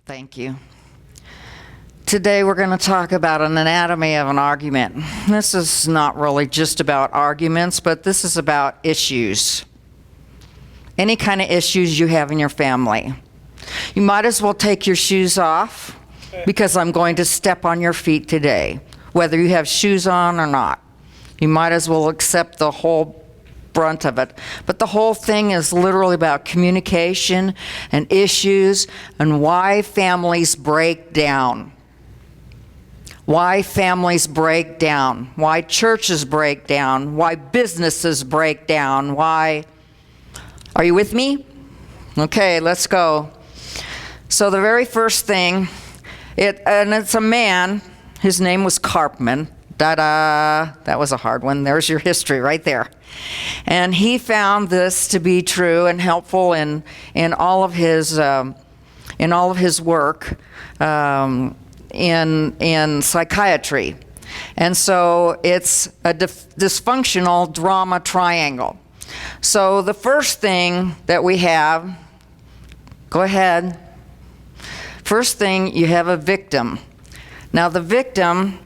Thank you. Today we're going to talk about an anatomy of an argument. This is not really just about arguments, but this is about issues. Any kind of issues you have in your family. You might as well take your shoes off because I'm going to step on your feet today, whether you have shoes on or not. You might as well accept the whole brunt of it. But the whole thing is literally about communication and issues and why families break down. Why families break down. Why churches break down. Why businesses break down. Why... Are you with me? Okay, let's go. So the very first thing, it's a man. His name was Karpman. Da-da. That was a hard one. There's your history right there. And he found this to be true and helpful in all of his work in psychiatry. And so it's a dysfunctional drama triangle. So the first thing that we have, go ahead. First thing, you have a victim. Now the victim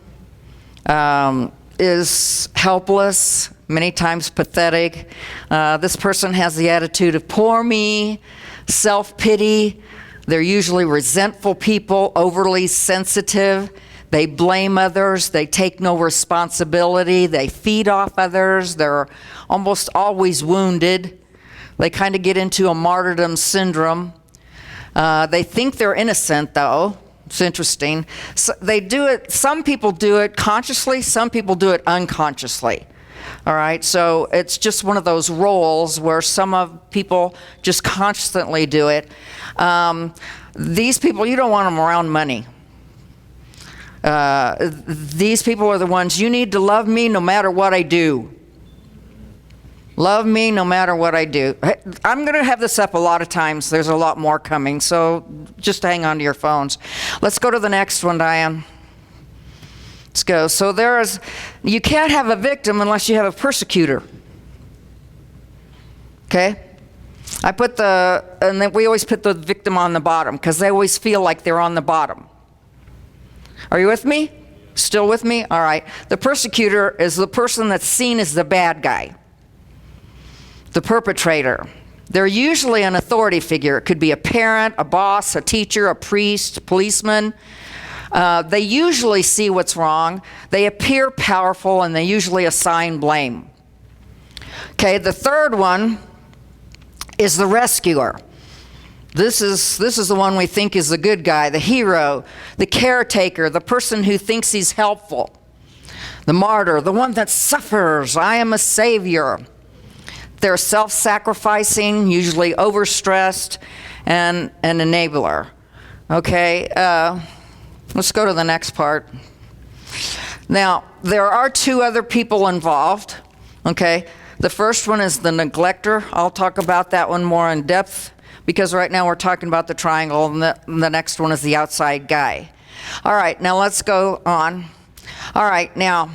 is helpless, many times pathetic. This person has the attitude of poor me, self-pity. They're usually resentful people, overly sensitive. They blame others. They take no responsibility. They feed off others. They're almost always wounded. They kind of get into a martyrdom syndrome. They think they're innocent, though. It's interesting. So they do it. Some people do it consciously. Some people do it unconsciously. All right. So it's just one of those roles where people just constantly do it. These people, you don't want them around money. These people are the ones, you need to love me no matter what I do. Love me no matter what I do. I'm going to have this up a lot of times. There's a lot more coming, so just hang on to your phones. Let's go to the next one, Diane. Let's go. So you can't have a victim unless you have a persecutor. Okay? And then we always put the victim on the bottom because they always feel like they're on the bottom. Are you with me? Still with me? All right. The persecutor is the person that's seen as the bad guy. The perpetrator. They're usually an authority figure. It could be a parent, a boss, a teacher, a priest, policeman. They usually see what's wrong. They appear powerful, and they usually assign blame. Okay, the third one is the rescuer. This is the one we think is the good guy, the hero, the caretaker, the person who thinks he's helpful. The martyr, the one that suffers. I am a savior. They're self-sacrificing, usually overstressed, and an enabler. Okay, let's go to the next part. Now, there are two other people involved. Okay, the first one is the neglector. I'll talk about that one more in depth because right now we're talking about the triangle, and the next one is the outside guy. All right, now let's go on. All right, now,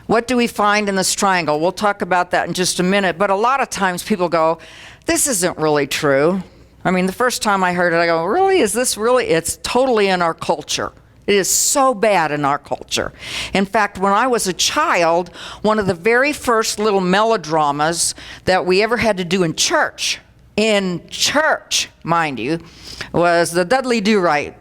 what do we find in this triangle? We'll talk about that in just a minute, but a lot of times people go, this isn't really true. I mean, the first time I heard it, I go, really? Is this really? It's totally in our culture. It is so bad in our culture. In fact, when I was a child, one of the very first little melodramas that we ever had to do in church, mind you, was the Dudley Do-Right.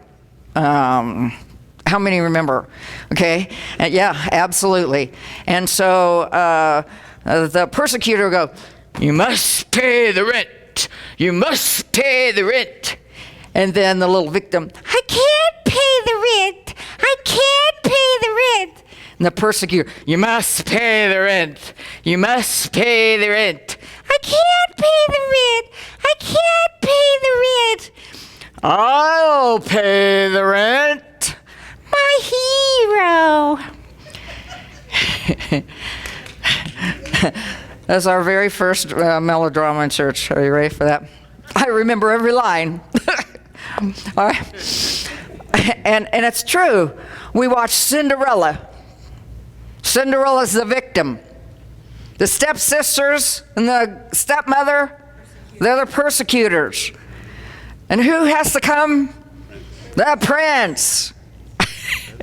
How many remember? Okay, yeah, absolutely. And so the persecutor would go, you must pay the rent. You must pay the rent. And then the little victim, I can't pay the rent. I can't pay the rent. And the persecutor, you must pay the rent. You must pay the rent. I can't pay the rent. I can't pay the rent. I'll pay the rent. My hero. That's our very first melodrama in church. Are you ready for that? I remember every line. All right. And it's true. We watched Cinderella. Cinderella's the victim. The stepsisters and the stepmother, they're the persecutors. And who has to come? The prince.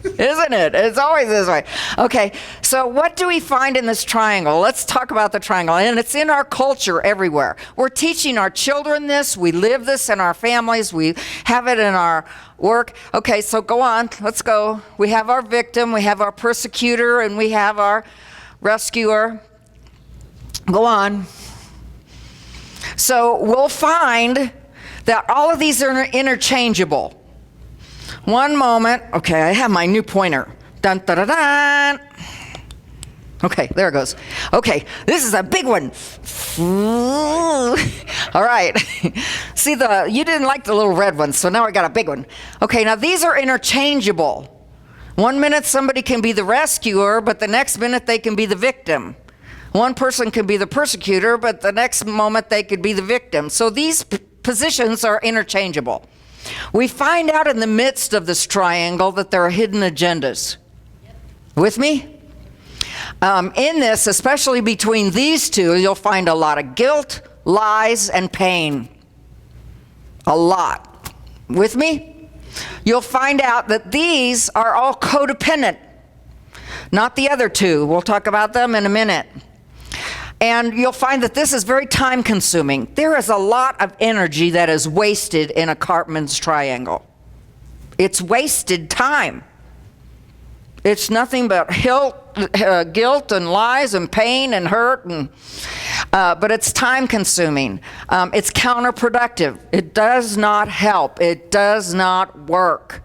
Isn't it? It's always this way. Okay, so what do we find in this triangle? Let's talk about the triangle. And it's in our culture everywhere. We're teaching our children this. We live this in our families. We have it in our work. Okay, so go on. Let's go. We have our victim, we have our persecutor, and we have our rescuer. Go on. So we'll find that all of these are interchangeable. One moment. Okay, I have my new pointer. Dun, dun, dun, dun. Okay, there it goes. Okay, this is a big one. All right. See, you didn't like the little red one, so now I got a big one. Okay, now these are interchangeable. One minute somebody can be the rescuer, but the next minute they can be the victim. One person can be the persecutor, but the next moment they could be the victim. So these positions are interchangeable. We find out in the midst of this triangle that there are hidden agendas. With me? In this, especially between these two, you'll find a lot of guilt, lies, and pain. A lot. With me? You'll find out that these are all codependent. Not the other two. We'll talk about them in a minute. And you'll find that this is very time consuming. There is a lot of energy that is wasted in a Karpman's triangle. It's wasted time. It's nothing but guilt and lies and pain and hurt, but it's time consuming. It's counterproductive. It does not help. It does not work.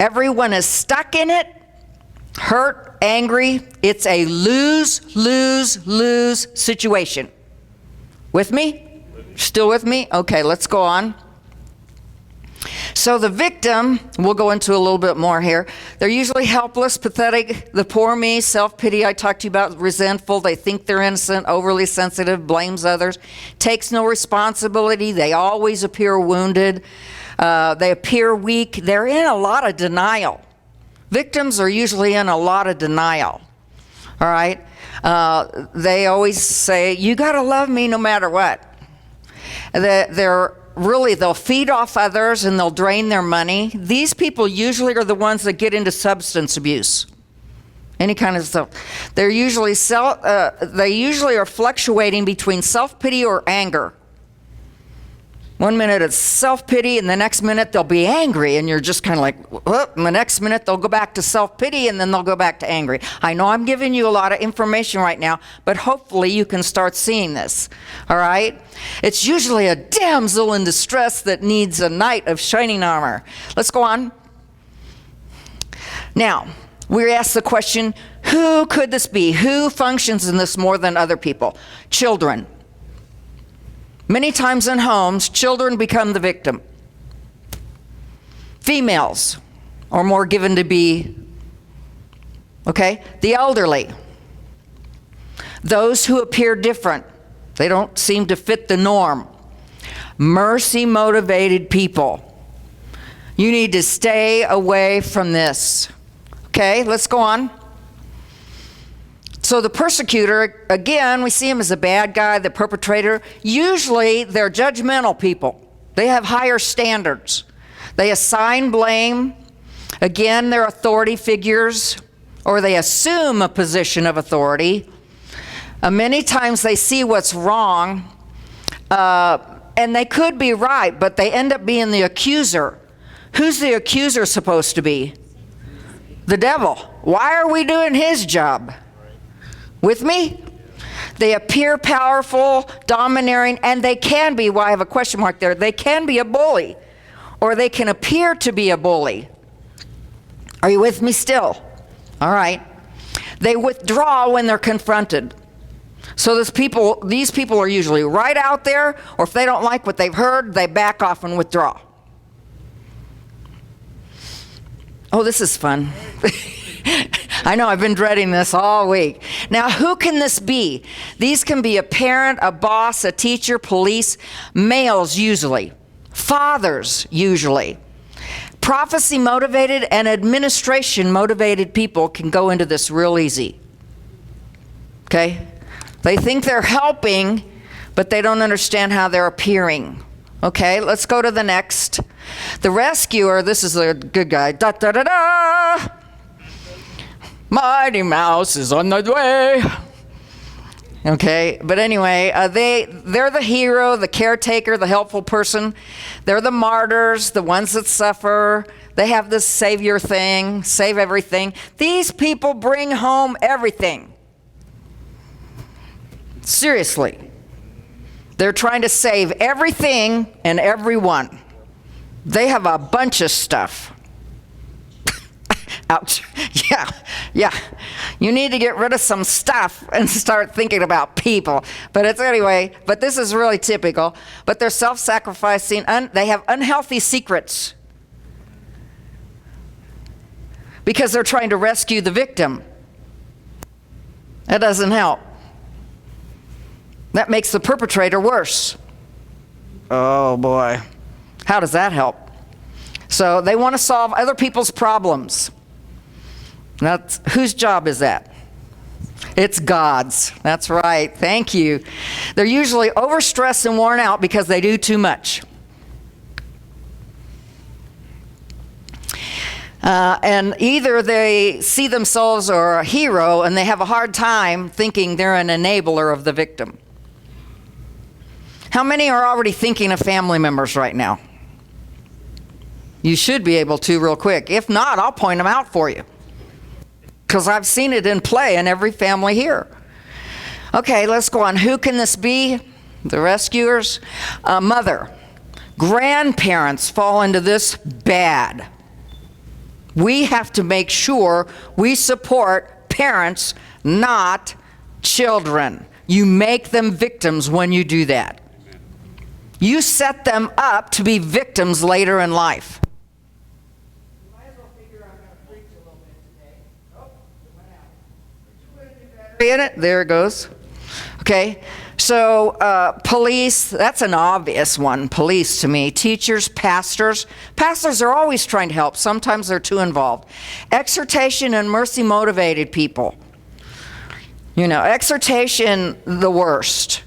Everyone is stuck in it. Hurt, angry, it's a lose, lose, lose situation. With me? Still with me? Okay, let's go on. So the victim, we'll go into a little bit more here. They're usually helpless, pathetic, the poor me, self-pity I talked to you about, resentful, they think they're innocent, overly sensitive, blames others, takes no responsibility, they always appear wounded, they appear weak, they're in a lot of denial. Victims are usually in a lot of denial, all right? They always say, you got to love me no matter what. They'll feed off others and they'll drain their money. These people usually are the ones that get into substance abuse, any kind of stuff. They usually are fluctuating between self-pity or anger. One minute it's self-pity, and the next minute they'll be angry, and you're just kind of like, whoop. And the next minute they'll go back to self-pity, and then they'll go back to angry. I know I'm giving you a lot of information right now, but hopefully you can start seeing this, all right? It's usually a damsel in distress that needs a knight of shining armor. Let's go on. Now, we ask the question, who could this be? Who functions in this more than other people? Children. Many times in homes, children become the victim. Females are more given to be, okay? The elderly. Those who appear different. They don't seem to fit the norm. Mercy-motivated people. You need to stay away from this. Okay, let's go on. So the persecutor, again, we see him as a bad guy, the perpetrator. Usually they're judgmental people. They have higher standards. They assign blame. Again, they're authority figures, or they assume a position of authority. Many times they see what's wrong, and they could be right, but they end up being the accuser. Who's the accuser supposed to be? The devil. Why are we doing his job? With me? They appear powerful, domineering, and they can be, well, I have a question mark there, they can be a bully, or they can appear to be a bully. Are you with me still? All right. They withdraw when they're confronted. So these people are usually right out there, or if they don't like what they've heard, they back off and withdraw. Oh, this is fun. I know, I've been dreading this all week. Now, who can this be? These can be a parent, a boss, a teacher, police, males usually, fathers usually. Prophecy motivated and administration motivated people can go into this real easy. Okay? They think they're helping, but they don't understand how they're appearing. Okay, let's go to the next. The rescuer, this is a good guy. Da, da, da, da. Mighty Mouse is on the way. Okay, but anyway, they're the hero, the caretaker, the helpful person. They're the martyrs, the ones that suffer. They have this savior thing, save everything. These people bring home everything. Seriously. They're trying to save everything and everyone. They have a bunch of stuff. Ouch. Yeah. You need to get rid of some stuff and start thinking about people. But this is really typical. But they're self-sacrificing. They have unhealthy secrets because they're trying to rescue the victim. That doesn't help. That makes the perpetrator worse. Oh boy. How does that help? So they want to solve other people's problems. That's whose job is that? It's God's. That's right. Thank you. They're usually overstressed and worn out because they do too much. And either they see themselves as a hero and they have a hard time thinking they're an enabler of the victim. How many are already thinking of family members right now? You should be able to real quick. If not, I'll point them out for you, because I've seen it in play in every family here. Okay, let's go on. Who can this be? The rescuers? Mother. Grandparents fall into this bad. We have to make sure we support parents, not children. You make them victims when you do that. You set them up to be victims later in life. You might as well figure out how to preach a little bit today. Oh, it went out. In it? There it goes. Okay. So police, that's an obvious one. Police to me. Teachers, pastors. Pastors are always trying to help. Sometimes they're too involved. Exhortation and mercy motivated people. You know, exhortation, the worst.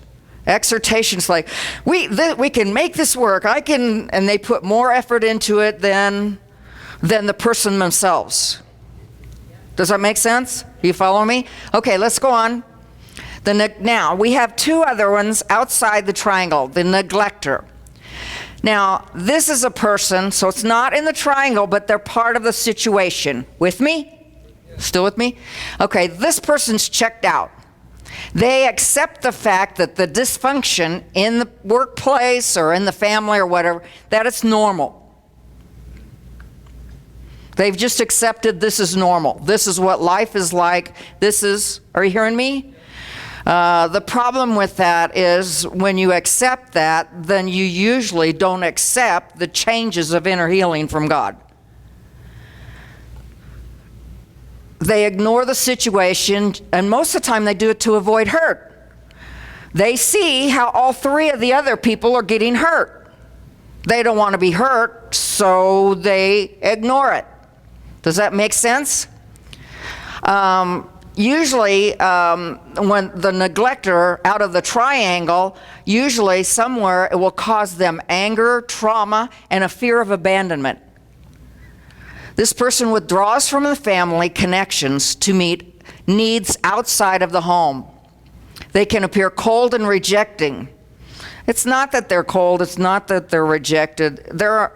Exhortation's like, we can make this work. And they put more effort into it than the person themselves. Does that make sense? You follow me? Okay, let's go on. Now, we have two other ones outside the triangle, the neglector. Now, this is a person, so it's not in the triangle, but they're part of the situation. With me? Still with me? Okay, this person's checked out. They accept the fact that the dysfunction in the workplace or in the family or whatever, that it's normal. They've just accepted this is normal. This is what life is like. Are you hearing me? The problem with that is when you accept that, then you usually don't accept the changes of inner healing from God. They ignore the situation, and most of the time they do it to avoid hurt. They see how all three of the other people are getting hurt. They don't want to be hurt, so they ignore it. Does that make sense? Usually, when the neglector out of the triangle, usually somewhere it will cause them anger, trauma, and a fear of abandonment. This person withdraws from the family connections to meet needs outside of the home. They can appear cold and rejecting. It's not that they're cold, it's not that they're rejected. They're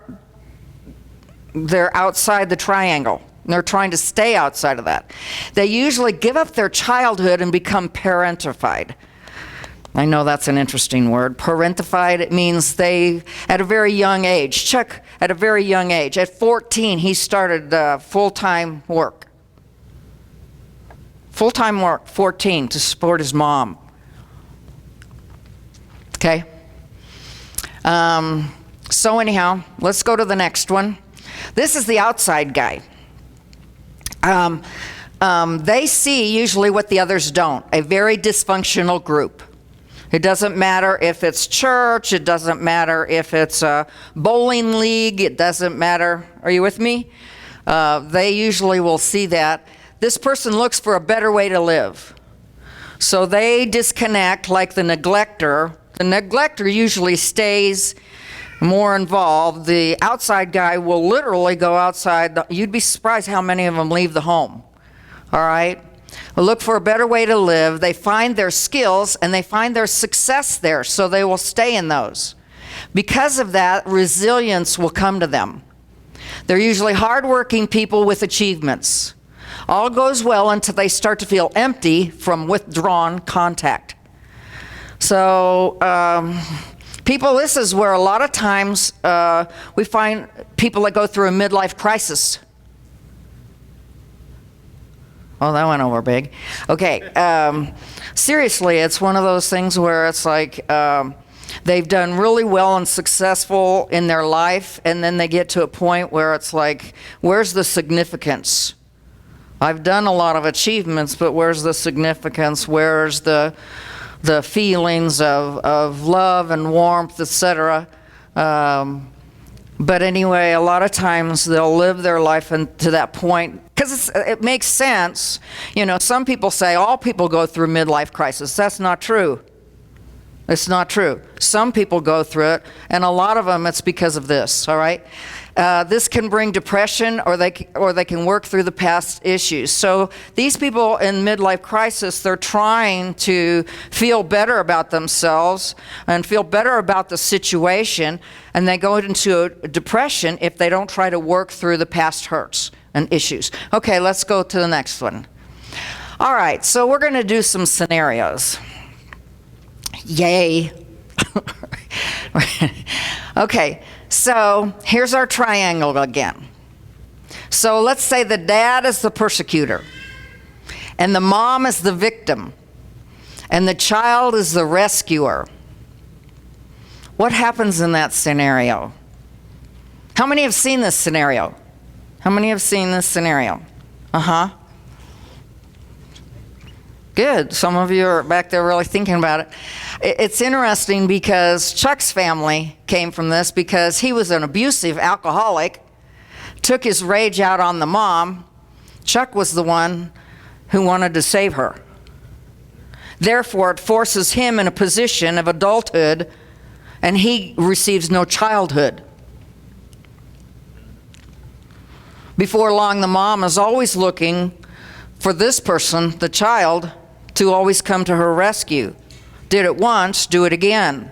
outside the triangle. They're trying to stay outside of that. They usually give up their childhood and become parentified. I know that's an interesting word. Parentified, it means they, at a very young age. Chuck, at a very young age, at 14, he started full-time work. Full-time work, 14, to support his mom. Okay? So anyhow, let's go to the next one. This is the outside guy. They see usually what the others don't, a very dysfunctional group. It doesn't matter if it's church, it doesn't matter if it's a bowling league, it doesn't matter. Are you with me? They usually will see that. This person looks for a better way to live. So they disconnect like the neglector. The neglector usually stays more involved. The outside guy will literally go outside. You'd be surprised how many of them leave the home. All right? Look for a better way to live. They find their skills and they find their success there, so they will stay in those. Because of that, resilience will come to them. They're usually hardworking people with achievements. All goes well until they start to feel empty from withdrawn contact. So, people, this is where a lot of times we find people that go through a midlife crisis. Oh, that went over big. Okay. Seriously, it's one of those things where it's like they've done really well and successful in their life, and then they get to a point where it's like, where's the significance? I've done a lot of achievements, but where's the significance? Where's the feelings of love and warmth, etc.? But anyway, a lot of times they'll live their life to that point, because it makes sense. You know, some people say all people go through midlife crisis. That's not true. It's not true. Some people go through it, and a lot of them it's because of this, all right? This can bring depression, or they can work through the past issues. So these people in midlife crisis, they're trying to feel better about themselves and feel better about the situation, and they go into a depression if they don't try to work through the past hurts and issues. Okay, let's go to the next one. All right, so we're going to do some scenarios. Yay. Okay, so here's our triangle again. So let's say the dad is the persecutor, and the mom is the victim, and the child is the rescuer. What happens in that scenario? How many have seen this scenario? How many have seen this scenario? Uh-huh. Good. Some of you are back there really thinking about it. It's interesting because Chuck's family came from this, because he was an abusive alcoholic, took his rage out on the mom. Chuck was the one who wanted to save her. Therefore, it forces him in a position of adulthood, and he receives no childhood. Before long, the mom is always looking for this person, the child, to always come to her rescue. Did it once, do it again.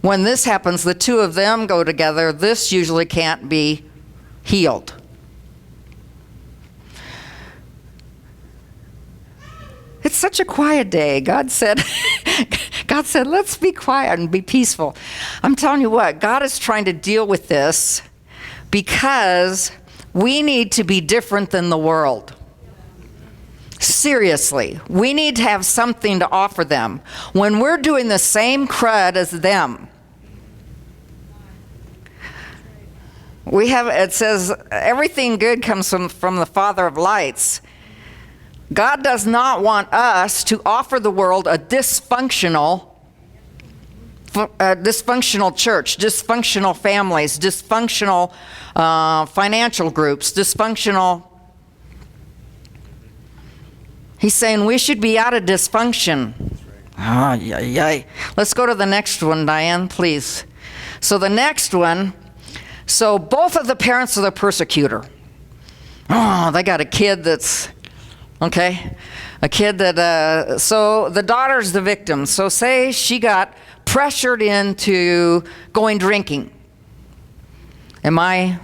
When this happens, the two of them go together. This usually can't be healed. It's such a quiet day. God said, let's be quiet and be peaceful. I'm telling you what, God is trying to deal with this because we need to be different than the world. Seriously, we need to have something to offer them. When we're doing the same crud as them, it says, everything good comes from the Father of lights. God does not want us to offer the world a dysfunctional church, dysfunctional families, dysfunctional financial groups, dysfunctional. He's saying we should be out of dysfunction. Let's go to the next one, Diane, please. So the next one, so both of the parents are the persecutor. Oh, they got a kid that's, okay, a kid that, so the daughter's the victim. So say she got pressured into going drinking. Am I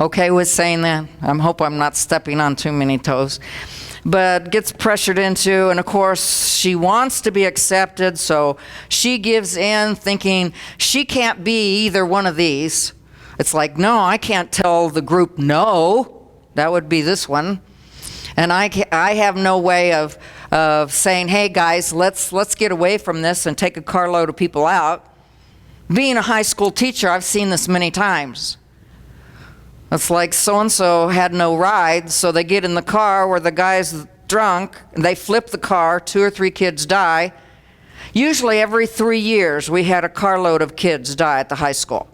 okay with saying that? I hope I'm not stepping on too many toes. But gets pressured into, and of course she wants to be accepted, so she gives in thinking she can't be either one of these. It's like, no, I can't tell the group no. That would be this one. And I have no way of saying, hey guys, let's get away from this and take a carload of people out. Being a high school teacher, I've seen this many times. It's like so-and-so had no ride, so they get in the car where the guy's drunk, and they flip the car, 2 or 3 kids die. Usually every 3 years, we had a carload of kids die at the high school.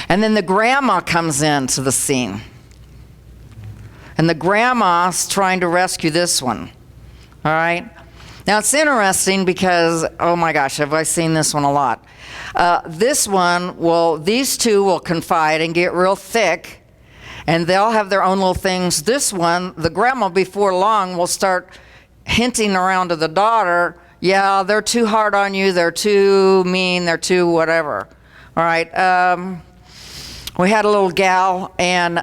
And then the grandma comes into the scene. And the grandma's trying to rescue this one. All right? Now, it's interesting because, oh my gosh, have I seen this one a lot. These two will confide and get real thick, and they'll have their own little things. This one, the grandma, before long, will start hinting around to the daughter, yeah, they're too hard on you, they're too mean, they're too whatever. All right, we had a little gal, and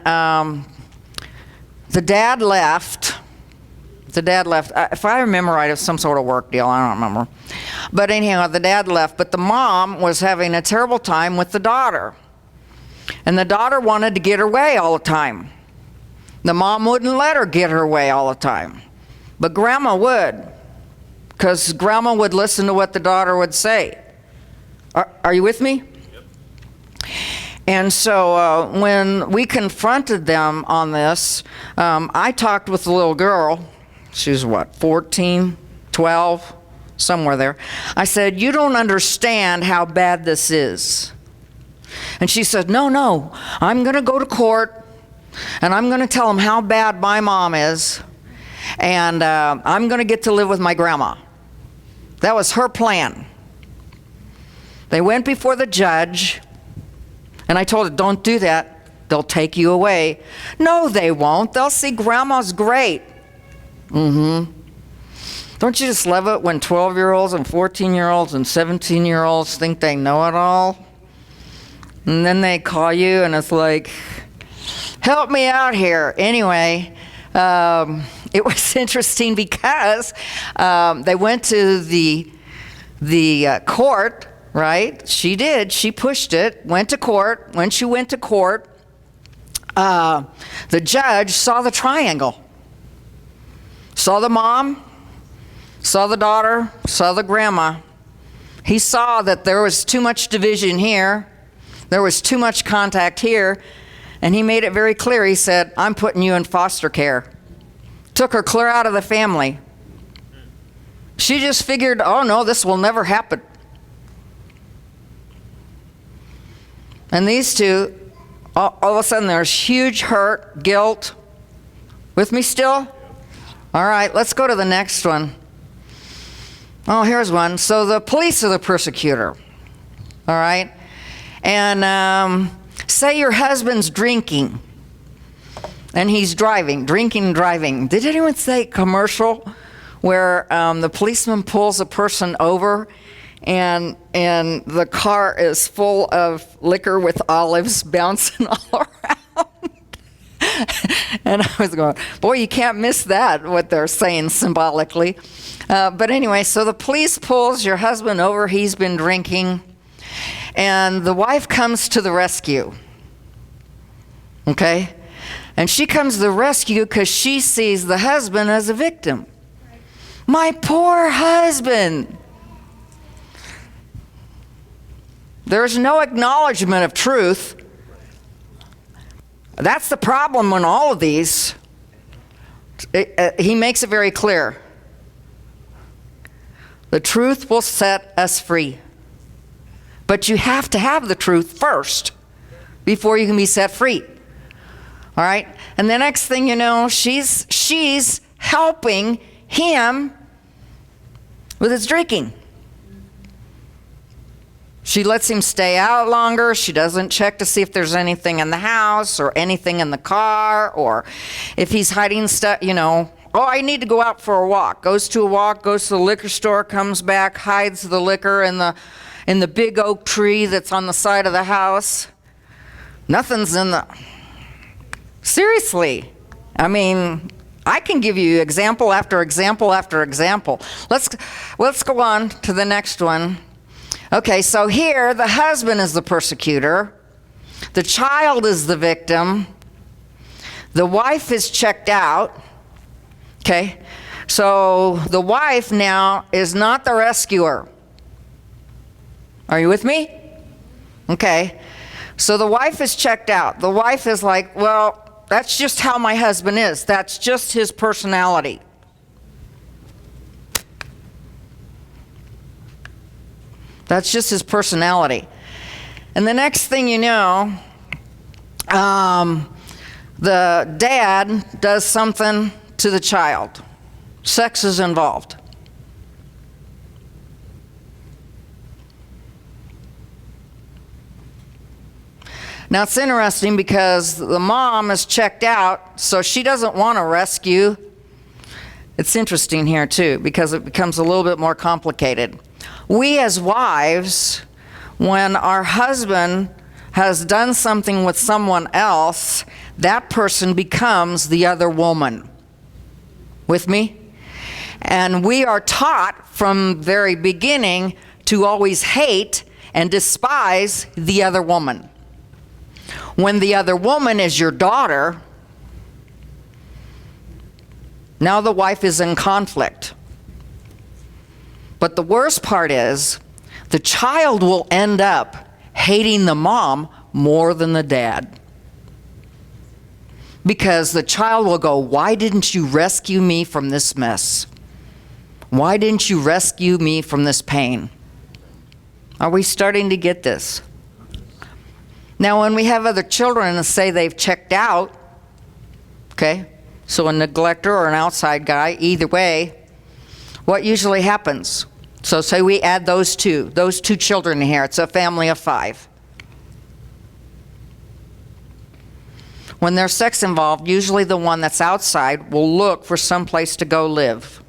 the dad left. If I remember right, it was some sort of work deal, I don't remember. But anyhow, the dad left, but the mom was having a terrible time with the daughter. And the daughter wanted to get her way all the time. The mom wouldn't let her get her way all the time. But grandma would, because grandma would listen to what the daughter would say. Are you with me? Yep. And so when we confronted them on this, I talked with the little girl. She was what, 14, 12, somewhere there. I said, you don't understand how bad this is. And she said, no, I'm going to go to court, and I'm going to tell them how bad my mom is, and I'm going to get to live with my grandma. That was her plan. They went before the judge, and I told her, don't do that. They'll take you away. No, they won't. They'll see grandma's great. Mm-hmm. Don't you just love it when 12-year-olds and 14-year-olds and 17-year-olds think they know it all? And then they call you, and it's like, help me out here. Anyway, it was interesting because they went to the court, right? She did. She pushed it, went to court. When she went to court, the judge saw the triangle. Saw the mom, saw the daughter, saw the grandma. He saw that there was too much division here. There was too much contact here, and he made it very clear. He said, I'm putting you in foster care. Took her clear out of the family. She just figured, oh no, this will never happen. And these two, all of a sudden there's huge hurt, guilt. With me still? All right, let's go to the next one. Oh, here's one. So the police are the persecutor. All right? And say your husband's drinking and he's drinking and driving. Did anyone say commercial where the policeman pulls a person over and the car is full of liquor with olives bouncing all around? And I was going, boy, you can't miss that, what they're saying symbolically. But anyway, so the police pulls your husband over. He's been drinking. And the wife comes to the rescue, okay? And she comes to the rescue because she sees the husband as a victim. My poor husband. There's no acknowledgement of truth. That's the problem in all of these. He makes it very clear. The truth will set us free. But you have to have the truth first before you can be set free. All right? And the next thing you know, she's helping him with his drinking. She lets him stay out longer. She doesn't check to see if there's anything in the house or anything in the car, or if he's hiding stuff, oh, I need to go out for a walk. Goes to a walk, goes to the liquor store, comes back, hides the liquor in the big oak tree that's on the side of the house. Nothing's in the... Seriously. I mean, I can give you example after example after example. Let's go on to the next one. Okay, so here the husband is the persecutor. The child is the victim. The wife is checked out. Okay, so the wife now is not the rescuer. Are you with me? Okay. So the wife is checked out. The wife is like, well, that's just how my husband is. That's just his personality. That's just his personality. And the next thing you know, the dad does something to the child. Sex is involved. Now it's interesting because the mom is checked out, so she doesn't want to rescue. It's interesting here too, because it becomes a little bit more complicated. We as wives, when our husband has done something with someone else, that person becomes the other woman. With me? And we are taught from the very beginning to always hate and despise the other woman. When the other woman is your daughter, now the wife is in conflict. But the worst part is, the child will end up hating the mom more than the dad. Because the child will go, why didn't you rescue me from this mess? Why didn't you rescue me from this pain? Are we starting to get this? Now, when we have other children and say they've checked out, okay, so a neglector or an outside guy, either way, what usually happens? So say we add those two children in here. It's a family of 5. When there's sex involved, usually the one that's outside will look for some place to go live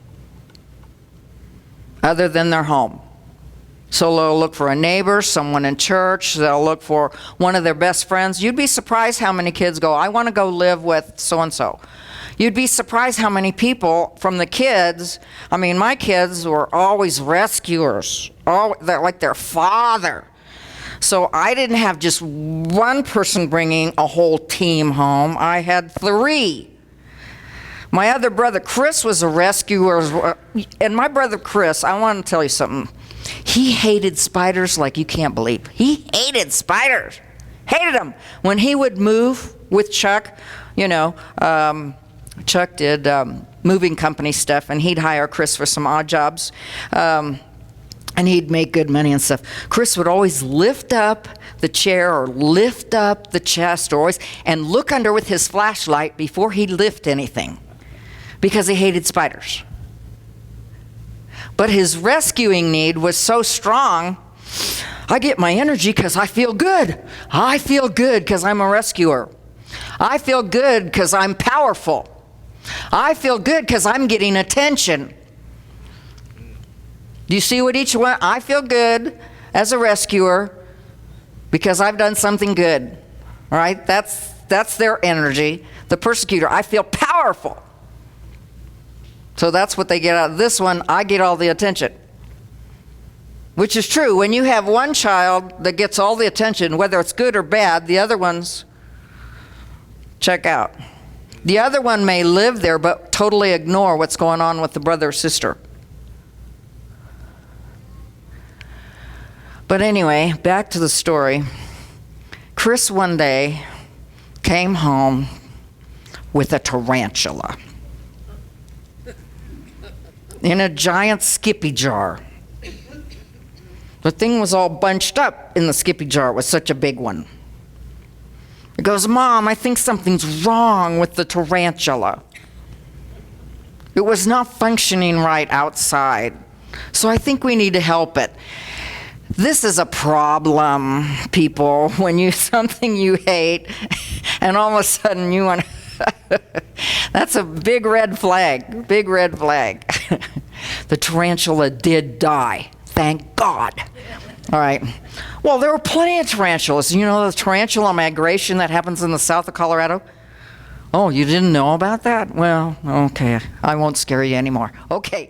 other than their home. So they'll look for a neighbor, someone in church, they'll look for one of their best friends. You'd be surprised how many kids go, I want to go live with so-and-so. You'd be surprised how many people from the kids, I mean, my kids were always rescuers, like their father. So I didn't have just one person bringing a whole team home. I had 3. My other brother, Chris, was a rescuer. And my brother, Chris, I want to tell you something. He hated spiders like you can't believe. He hated spiders. Hated them. When he would move with Chuck, Chuck did moving company stuff, and he'd hire Chris for some odd jobs. And he'd make good money and stuff. Chris would always lift up the chair or lift up the chest and look under with his flashlight before he'd lift anything, because he hated spiders. But his rescuing need was so strong. I get my energy because I feel good. I feel good because I'm a rescuer. I feel good because I'm powerful. I feel good because I'm getting attention. Do you see what each one? I feel good as a rescuer because I've done something good. All right? That's their energy. The persecutor, I feel powerful. So that's what they get out of this one. I get all the attention. Which is true. When you have one child that gets all the attention, whether it's good or bad, the other ones check out. The other one may live there but totally ignore what's going on with the brother or sister. But anyway, back to the story. Chris one day came home with a tarantula in a giant Skippy jar. The thing was all bunched up in the Skippy jar. It was such a big one. He goes, Mom, I think something's wrong with the tarantula. It was not functioning right outside, so I think we need to help it. This is a problem, people, when something you hate, and all of a sudden you want to, that's a big red flag, big red flag. The tarantula did die, thank God. All right. Well, there were plenty of tarantulas. You know the tarantula migration that happens in the south of Colorado? Oh, you didn't know about that? Well, okay. I won't scare you anymore. Okay.